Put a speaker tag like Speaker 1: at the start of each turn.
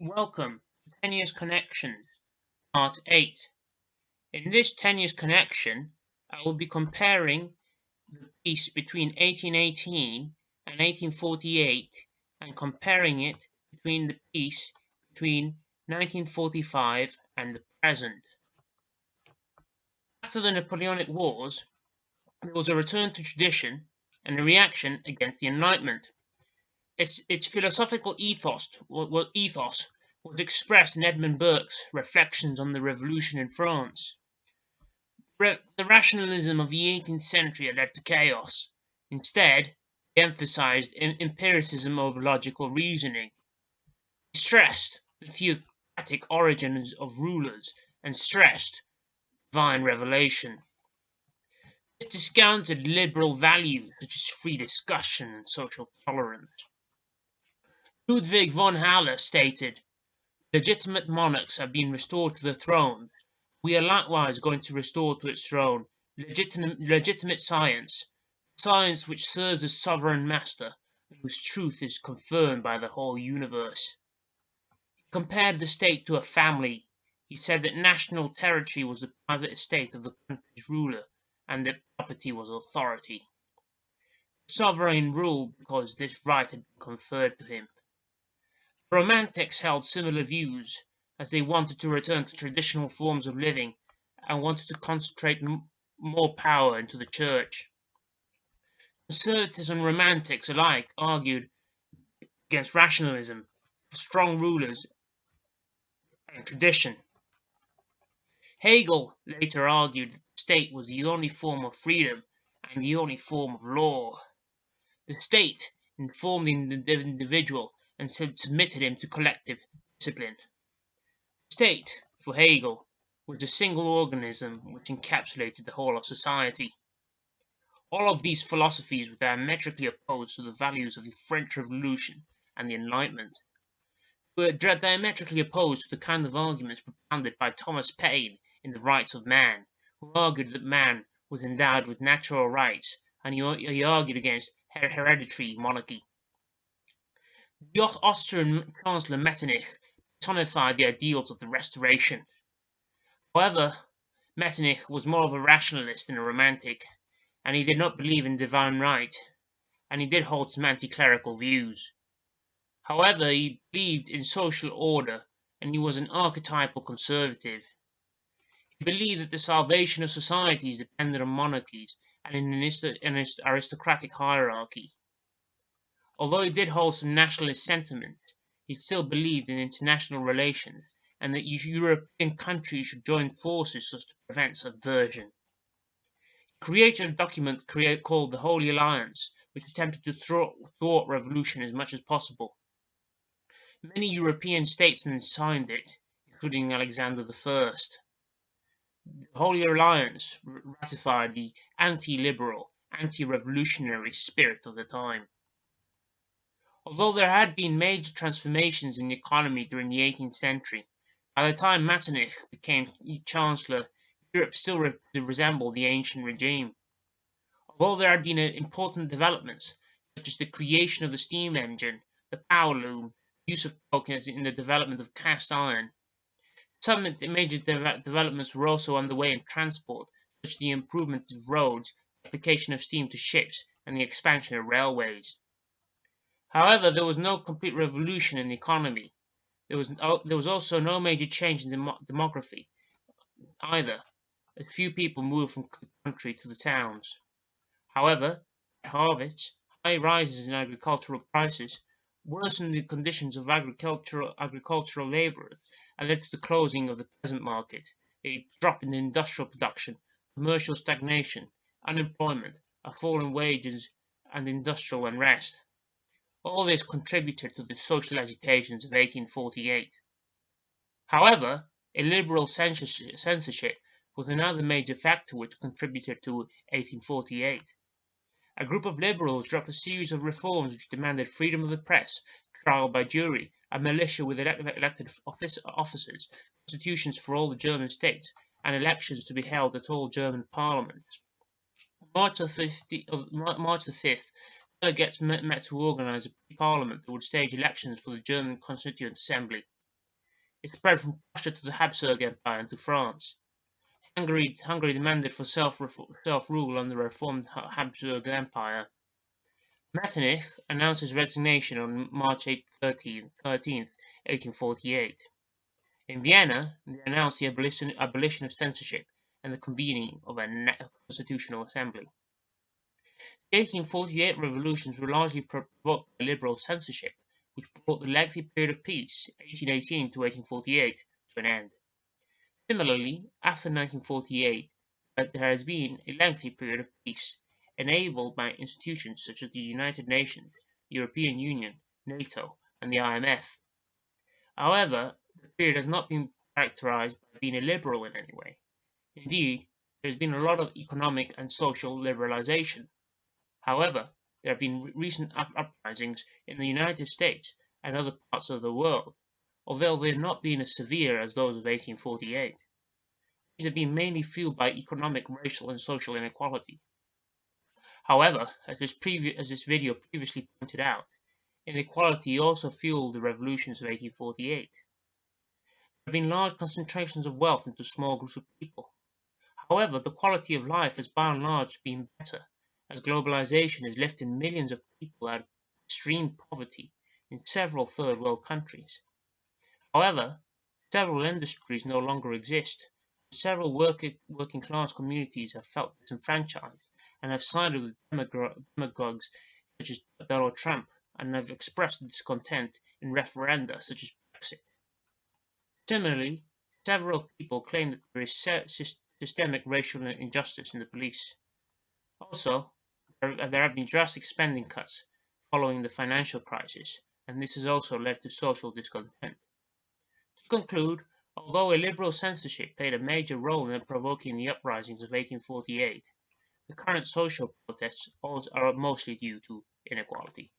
Speaker 1: Welcome to Tenuous Connections, Part 8. In this tenuous connection, I will be comparing the peace between 1818 and 1848 and comparing it between the peace between 1945 and the present. After the Napoleonic Wars, there was a return to tradition and a reaction against the Enlightenment. Its philosophical ethos was expressed in Edmund Burke's Reflections on the Revolution in France. The rationalism of the 18th century had led to chaos. Instead, he emphasized empiricism over logical reasoning. He stressed the theocratic origins of rulers and stressed divine revelation. This discounted liberal values such as free discussion and social tolerance. Ludwig von Haller stated, "Legitimate monarchs have been restored to the throne. We are likewise going to restore to its throne legitimate science, science which serves as sovereign master, and whose truth is confirmed by the whole universe." He compared the state to a family. He said that national territory was the private estate of the country's ruler, and that property was authority. The sovereign ruled because this right had been conferred to him. The Romantics held similar views, as they wanted to return to traditional forms of living and wanted to concentrate more power into the church. Conservatives and Romantics alike argued against rationalism, strong rulers, and tradition. Hegel later argued that the state was the only form of freedom and the only form of law. The state informed the individual and submitted him to collective discipline. The state, for Hegel, was a single organism which encapsulated the whole of society. All of these philosophies were diametrically opposed to the values of the French Revolution and the Enlightenment. They were diametrically opposed to the kind of arguments propounded by Thomas Paine in The Rights of Man, who argued that man was endowed with natural rights, and he argued against hereditary monarchy. The Austrian Chancellor Metternich personified the ideals of the Restoration. However, Metternich was more of a rationalist than a romantic, and he did not believe in divine right, and he did hold some anti-clerical views. However, he believed in social order, and he was an archetypal conservative. He believed that the salvation of societies depended on monarchies and in an aristocratic hierarchy. Although he did hold some nationalist sentiments, he still believed in international relations and that European countries should join forces so as to prevent subversion. He created a document called the Holy Alliance, which attempted to thwart revolution as much as possible. Many European statesmen signed it, including Alexander I. The Holy Alliance ratified the anti-liberal, anti-revolutionary spirit of the time. Although there had been major transformations in the economy during the 18th century, by the time Metternich became Chancellor, Europe still resembled the ancient regime. Although there had been important developments, such as the creation of the steam engine, the power loom, the use of coke in the development of cast iron, some major developments were also underway in transport, such as the improvement of roads, the application of steam to ships, and the expansion of railways. However, there was no complete revolution in the economy. There was also no major change in demography either, as few people moved from the country to the towns. However, harvests, high rises in agricultural prices, worsened the conditions of agricultural labourers and led to the closing of the peasant market, a drop in industrial production, commercial stagnation, unemployment, a fall in wages, and industrial unrest. All this contributed to the social agitations of 1848. However, a liberal censorship was another major factor which contributed to 1848. A group of liberals dropped a series of reforms which demanded freedom of the press, trial by jury, a militia with elected officers, constitutions for all the German states, and elections to be held at all German parliaments. March the 5th, delegates met to organize a parliament that would stage elections for the German Constituent Assembly. It spread from Prussia to the Habsburg Empire and to France. Hungary demanded for self-rule under a reformed Habsburg Empire. Metternich announced his resignation on March 13, 1848. In Vienna, they announced the abolition of censorship and the convening of a constitutional assembly. The 1848 revolutions were largely provoked by liberal censorship, which brought the lengthy period of peace, 1818 to 1848, to an end. Similarly, after 1948, there has been a lengthy period of peace, enabled by institutions such as the United Nations, the European Union, NATO, and the IMF. However, the period has not been characterized by being illiberal in any way. Indeed, there has been a lot of economic and social liberalization. However, there have been recent uprisings in the United States and other parts of the world, although they have not been as severe as those of 1848. These have been mainly fueled by economic, racial, and social inequality. However, as this video previously pointed out, inequality also fueled the revolutions of 1848. There have been large concentrations of wealth into small groups of people. However, the quality of life has by and large been better, as globalization has lifted millions of people out of extreme poverty in several third world countries. However, several industries no longer exist. Several working class communities have felt disenfranchised and have sided with demagogues such as Donald Trump and have expressed discontent in referenda such as Brexit. Similarly, several people claim that there is systemic racial injustice in the police. Also, there have been drastic spending cuts following the financial crisis, and this has also led to social discontent. To conclude, although a liberal censorship played a major role in provoking the uprisings of 1848, the current social protests are mostly due to inequality.